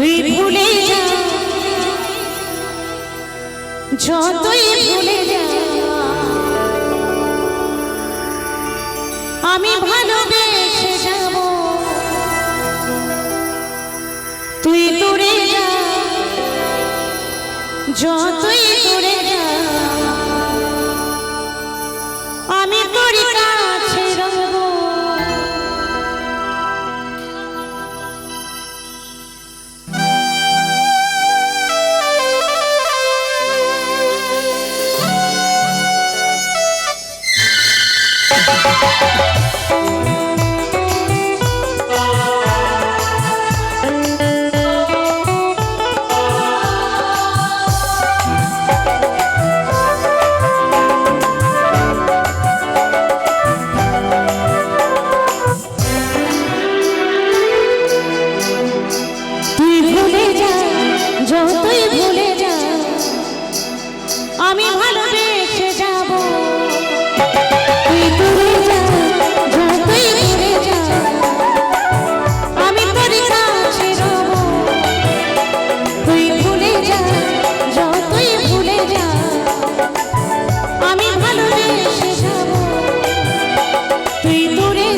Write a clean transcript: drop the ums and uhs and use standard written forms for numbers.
তুই ভুলে যা, যতই ভুলে যা, আমি ভালোবেসে যাব। তুই দূরে যা, যতই দূরে যা, আমি তোর কাছে রইব। যতই ভুলে যা, আমি ভালোবেসে যাব। তুই দূরে যা, যতই দূরে যা, আমি তোর কাছে রব। তুই ভুলে যা, যতই ভুলে যা, আমি ভালোবেসে যাব। তুই দূরে